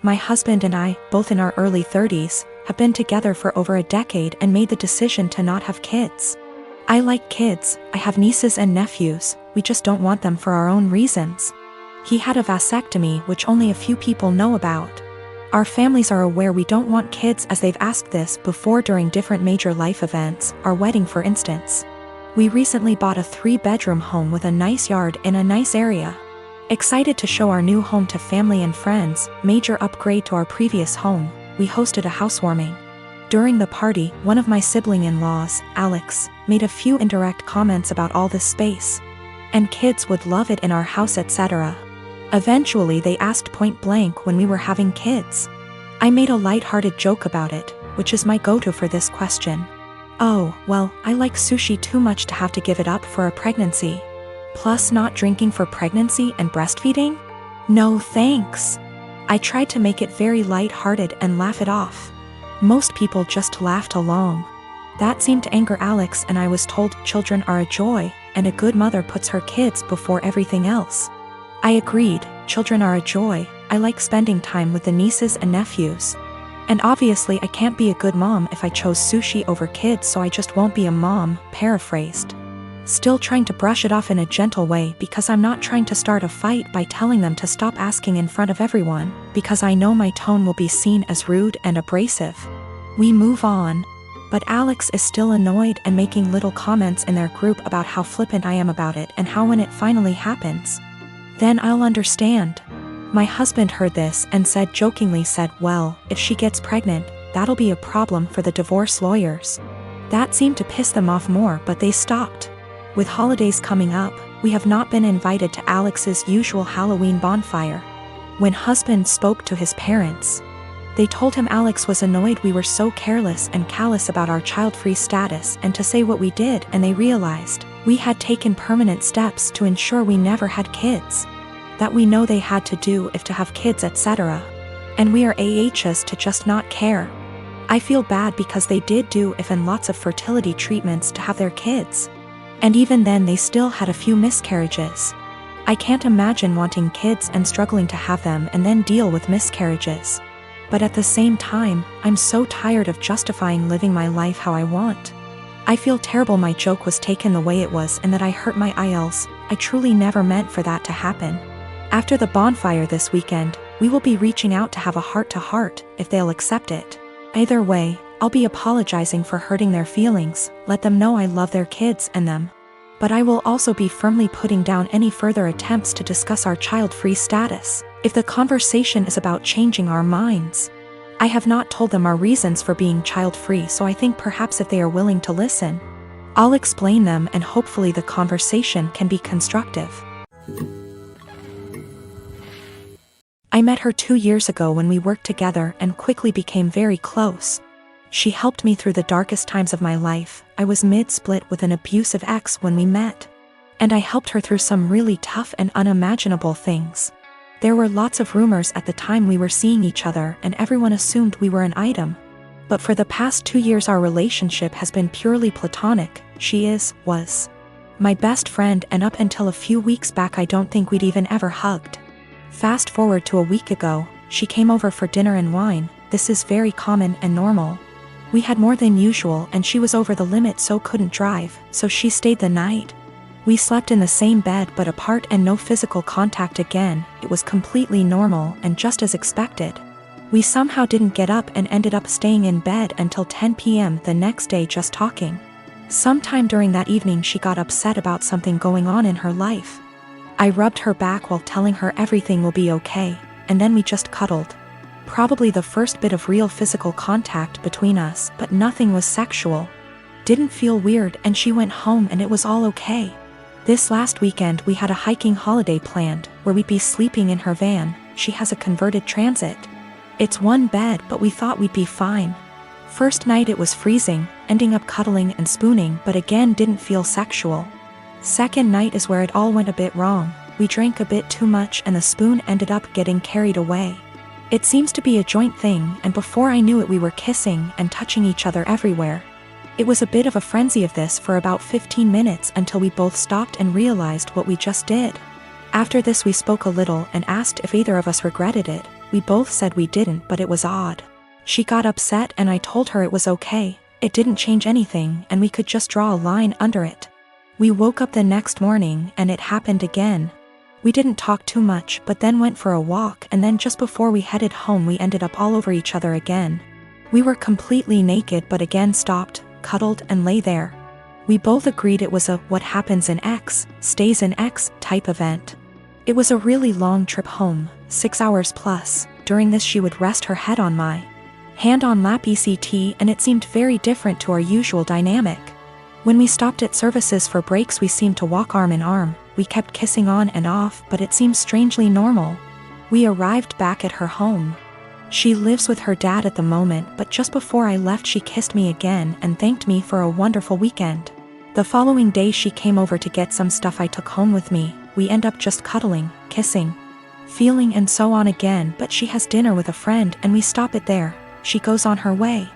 My husband and I, both in our early 30s, have been together for over a decade and made the decision to not have kids. I like kids, I have nieces and nephews, we just don't want them for our own reasons. He had a vasectomy, which only a few people know about. Our families are aware we don't want kids, as they've asked this before during different major life events, our wedding for instance. We recently bought a 3-bedroom home with a nice yard in a nice area. Excited to show our new home to family and friends, major upgrade to our previous home, we hosted a housewarming. During the party, one of my sibling-in-laws, Alex, made a few indirect comments about all this space. And kids would love it in our house, etc. Eventually they asked point blank when we were having kids. I made a light-hearted joke about it, which is my go-to for this question. Oh, well, I like sushi too much to have to give it up for a pregnancy. Plus not drinking for pregnancy and breastfeeding? No thanks. I tried to make it very light-hearted and laugh it off. Most people just laughed along. That seemed to anger Alex, and I was told children are a joy, and a good mother puts her kids before everything else. I agreed, children are a joy, I like spending time with the nieces and nephews. And obviously I can't be a good mom if I chose sushi over kids, so I just won't be a mom, paraphrased. Still trying to brush it off in a gentle way, because I'm not trying to start a fight by telling them to stop asking in front of everyone, because I know my tone will be seen as rude and abrasive. We move on. But Alex is still annoyed and making little comments in their group about how flippant I am about it and how when it finally happens, then I'll understand. My husband heard this and jokingly said, well, if she gets pregnant, that'll be a problem for the divorce lawyers. That seemed to piss them off more, but they stopped. With holidays coming up, we have not been invited to Alex's usual Halloween bonfire. When husband spoke to his parents, they told him Alex was annoyed we were so careless and callous about our child-free status and to say what we did, and they realized we had taken permanent steps to ensure we never had kids. That we know they had to do if to have kids, etc. And we are AHs to just not care. I feel bad because they did do if and lots of fertility treatments to have their kids. And even then they still had a few miscarriages. I can't imagine wanting kids and struggling to have them and then deal with miscarriages. But at the same time, I'm so tired of justifying living my life how I want. I feel terrible my joke was taken the way it was and that I hurt my IELTS. I truly never meant for that to happen. After the bonfire this weekend, we will be reaching out to have a heart-to-heart, if they'll accept it. Either way, I'll be apologizing for hurting their feelings, let them know I love their kids and them. But I will also be firmly putting down any further attempts to discuss our child-free status, if the conversation is about changing our minds. I have not told them our reasons for being child-free, so I think perhaps if they are willing to listen, I'll explain them and hopefully the conversation can be constructive. I met her 2 years ago when we worked together and quickly became very close. She helped me through the darkest times of my life. I was mid-split with an abusive ex when we met. And I helped her through some really tough and unimaginable things. There were lots of rumors at the time we were seeing each other, and everyone assumed we were an item. But for the past 2 years our relationship has been purely platonic. She was my best friend, and up until a few weeks back I don't think we'd even ever hugged. Fast forward to a week ago, she came over for dinner and wine. This is very common and normal. We had more than usual and she was over the limit, so couldn't drive, so she stayed the night. We slept in the same bed but apart and no physical contact again. It was completely normal and just as expected. We somehow didn't get up and ended up staying in bed until 10 p.m. the next day just talking. Sometime during that evening she got upset about something going on in her life. I rubbed her back while telling her everything will be okay, and then we just cuddled. Probably the first bit of real physical contact between us, but nothing was sexual. Didn't feel weird, and she went home and it was all okay. This last weekend we had a hiking holiday planned, where we'd be sleeping in her van. She has a converted Transit. It's one bed, but we thought we'd be fine. First night it was freezing, ending up cuddling and spooning, but again didn't feel sexual. Second night is where it all went a bit wrong. We drank a bit too much and the spoon ended up getting carried away. It seems to be a joint thing, and before I knew it we were kissing and touching each other everywhere. It was a bit of a frenzy of this for about 15 minutes until we both stopped and realized what we just did. After this we spoke a little and asked if either of us regretted it. We both said we didn't, but it was odd. She got upset and I told her it was okay, it didn't change anything and we could just draw a line under it. We woke up the next morning and it happened again. We didn't talk too much but then went for a walk, and then just before we headed home we ended up all over each other again. We were completely naked but again stopped, cuddled and lay there. We both agreed it was a what happens in X, stays in X type event. It was a really long trip home, 6 hours plus. During this she would rest her head on my hand on lap ECT, and it seemed very different to our usual dynamic. When we stopped at services for breaks we seemed to walk arm in arm. We kept kissing on and off, but it seemed strangely normal. We arrived back at her home. She lives with her dad at the moment, but just before I left she kissed me again and thanked me for a wonderful weekend. The following day she came over to get some stuff I took home with me. We end up just cuddling, kissing, feeling and so on again, but she has dinner with a friend and we stop it there. She goes on her way.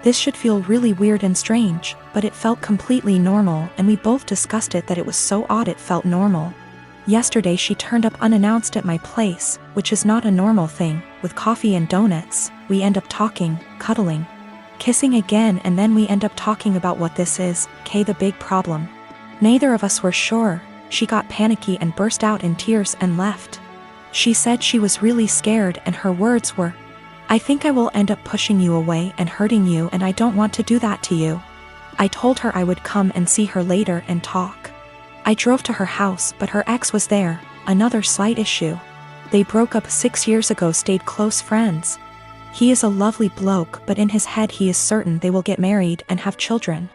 This should feel really weird and strange, but it felt completely normal, and we both discussed it that it was so odd it felt normal. Yesterday she turned up unannounced at my place, which is not a normal thing, with coffee and donuts. We end up talking, cuddling, kissing again, and then we end up talking about what this is, the big problem. Neither of us were sure. She got panicky and burst out in tears and left. She said she was really scared and her words were, "I think I will end up pushing you away and hurting you, and I don't want to do that to you." I told her I would come and see her later and talk. I drove to her house, but her ex was there, another slight issue. They broke up 6 years ago, stayed close friends. He is a lovely bloke, but in his head he is certain they will get married and have children.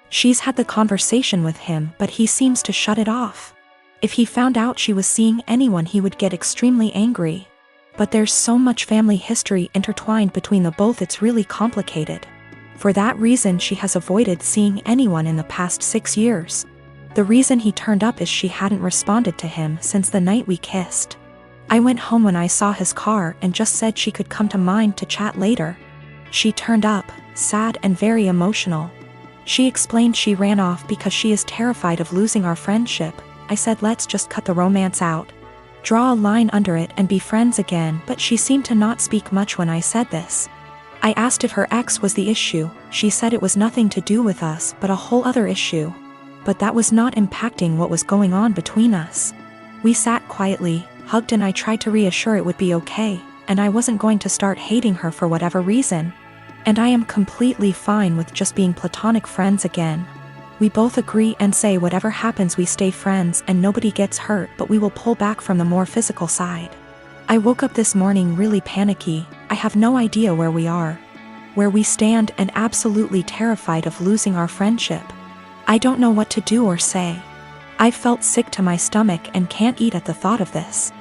She's had the conversation with him, but he seems to shut it off. If he found out she was seeing anyone he would get extremely angry. But there's so much family history intertwined between the both, it's really complicated. For that reason she has avoided seeing anyone in the past 6 years. The reason he turned up is she hadn't responded to him since the night we kissed. I went home when I saw his car and just said she could come to mine to chat later. She turned up, sad and very emotional. She explained she ran off because she is terrified of losing our friendship. I said let's just cut the romance out, draw a line under it and be friends again, but she seemed to not speak much when I said this. I asked if her ex was the issue. She said it was nothing to do with us but a whole other issue. But that was not impacting what was going on between us. We sat quietly, hugged, and I tried to reassure it would be okay, and I wasn't going to start hating her for whatever reason. And I am completely fine with just being platonic friends again. We both agree and say whatever happens we stay friends and nobody gets hurt, but we will pull back from the more physical side. I woke up this morning really panicky. I have no idea where we are, where we stand, and absolutely terrified of losing our friendship. I don't know what to do or say. I felt sick to my stomach and can't eat at the thought of this.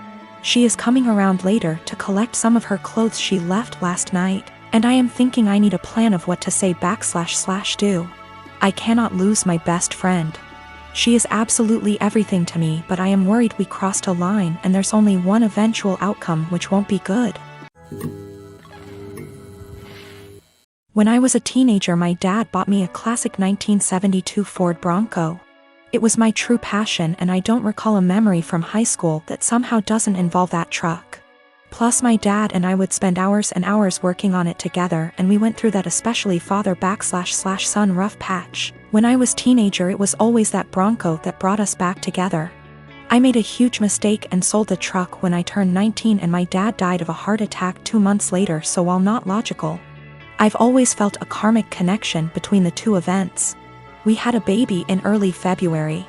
She is coming around later to collect some of her clothes she left last night, and I am thinking I need a plan of what to say / do. I cannot lose my best friend. She is absolutely everything to me, but I am worried we crossed a line and there's only one eventual outcome, which won't be good. When I was a teenager, my dad bought me a classic 1972 Ford Bronco. It was my true passion, and I don't recall a memory from high school that somehow doesn't involve that truck. Plus my dad and I would spend hours and hours working on it together, and we went through that especially father / son rough patch. When I was teenager, it was always that Bronco that brought us back together. I made a huge mistake and sold the truck when I turned 19, and my dad died of a heart attack 2 months later, so while not logical, I've always felt a karmic connection between the two events. We had a baby in early February.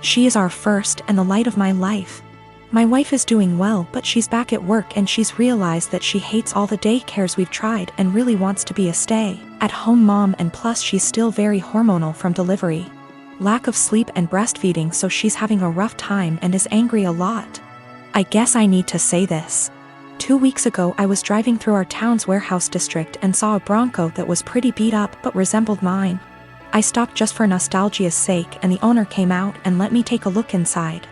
She is our first and the light of my life. My wife is doing well, but she's back at work and she's realized that she hates all the daycares we've tried and really wants to be a stay-at-home mom, and plus she's still very hormonal from delivery, lack of sleep and breastfeeding, so she's having a rough time and is angry a lot. I guess I need to say this. 2 weeks ago I was driving through our town's warehouse district and saw a Bronco that was pretty beat up but resembled mine. I stopped just for nostalgia's sake, and the owner came out and let me take a look inside.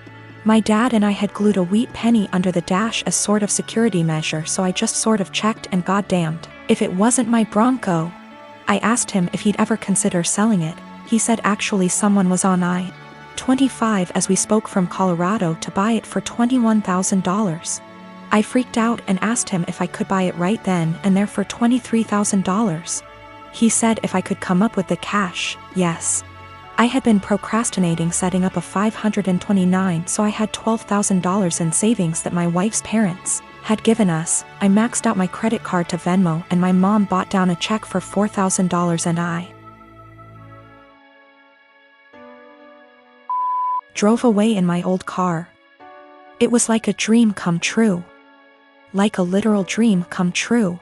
My dad and I had glued a wheat penny under the dash as sort of security measure, so I just sort of checked, and goddamned if it wasn't my Bronco. I asked him if he'd ever consider selling it. He said actually someone was on I-25 as we spoke from Colorado to buy it for $21,000. I freaked out and asked him if I could buy it right then and there for $23,000. He said if I could come up with the cash, yes. I had been procrastinating setting up a $529, so I had $12,000 in savings that my wife's parents had given us. I maxed out my credit card to Venmo and my mom bought down a check for $4,000 and I drove away in my old car. It was like a dream come true. Like a literal dream come true.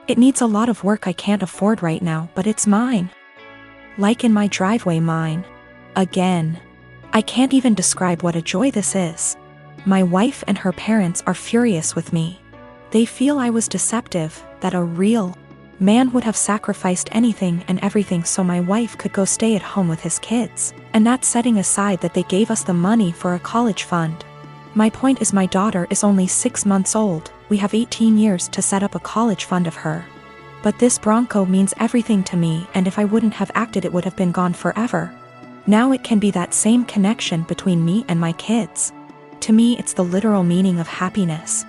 It needs a lot of work I can't afford right now, but it's mine. Like in my driveway, mine. Again. I can't even describe what a joy this is. My wife and her parents are furious with me. They feel I was deceptive, that a real man would have sacrificed anything and everything so my wife could go stay at home with his kids, and that's setting aside that they gave us the money for a college fund. My point is my daughter is only 6 months old, we have 18 years to set up a college fund of her. But this Bronco means everything to me, and if I wouldn't have acted it would have been gone forever. Now it can be that same connection between me and my kids. To me it's the literal meaning of happiness.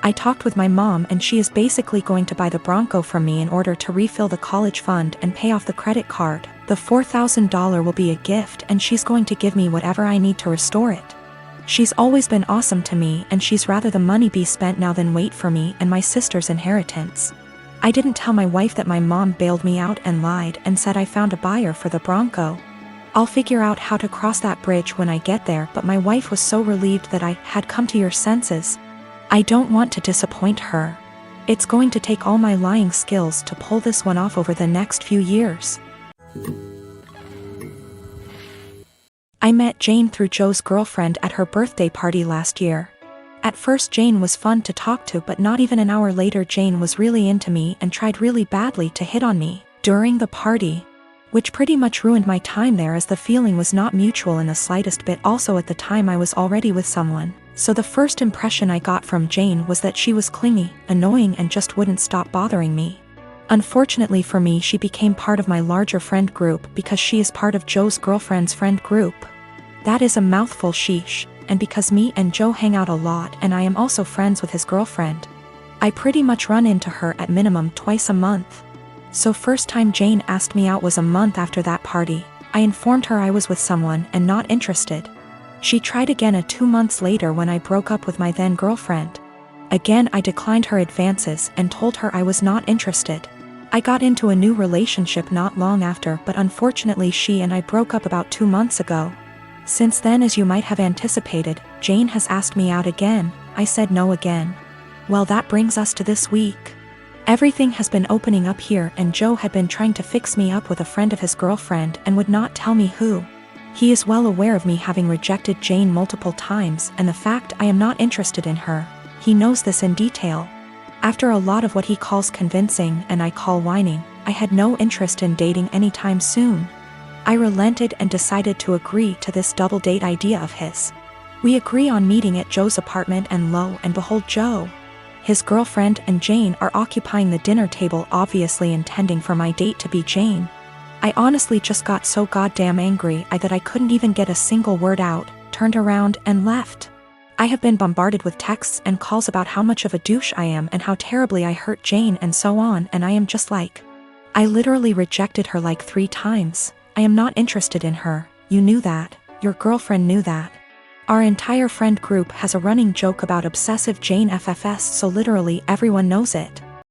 I talked with my mom and she is basically going to buy the Bronco from me in order to refill the college fund and pay off the credit card. The $4,000 will be a gift and she's going to give me whatever I need to restore it. She's always been awesome to me and she's rather the money be spent now than wait for me and my sister's inheritance. I didn't tell my wife that my mom bailed me out and lied and said I found a buyer for the Bronco. I'll figure out how to cross that bridge when I get there, but my wife was so relieved that I had come to your senses. I don't want to disappoint her. It's going to take all my lying skills to pull this one off over the next few years. I met Jane through Joe's girlfriend at her birthday party last year. At first Jane was fun to talk to, but not even an hour later Jane was really into me and tried really badly to hit on me during the party, which pretty much ruined my time there as the feeling was not mutual in the slightest bit. Also at the time I was already with someone, so the first impression I got from Jane was that she was clingy, annoying and just wouldn't stop bothering me. Unfortunately for me she became part of my larger friend group because she is part of Joe's girlfriend's friend group. That is a mouthful, sheesh. And because me and Joe hang out a lot and I am also friends with his girlfriend, I pretty much run into her at minimum twice a month. So first time Jane asked me out was a month after that party. I informed her I was with someone and not interested. She tried again 2 months later when I broke up with my then girlfriend. Again I declined her advances and told her I was not interested. I got into a new relationship not long after, but unfortunately she and I broke up about 2 months ago. Since then, as you might have anticipated, Jane has asked me out again. I said no again. Well, that brings us to this week. Everything has been opening up here and Joe had been trying to fix me up with a friend of his girlfriend and would not tell me who. He is well aware of me having rejected Jane multiple times and the fact I am not interested in her. He knows this in detail. After a lot of what he calls convincing and I call whining, I had no interest in dating anytime soon. I relented and decided to agree to this double date idea of his. We agree on meeting at Joe's apartment and lo and behold Joe, his girlfriend and Jane are occupying the dinner table, obviously intending for my date to be Jane. I honestly just got so goddamn angry that I couldn't even get a single word out, turned around and left. I have been bombarded with texts and calls about how much of a douche I am and how terribly I hurt Jane and so on, and I am just like, I literally rejected her like 3 times. I am not interested in her, you knew that, your girlfriend knew that. Our entire friend group has a running joke about obsessive Jane FFS, so literally everyone knows it.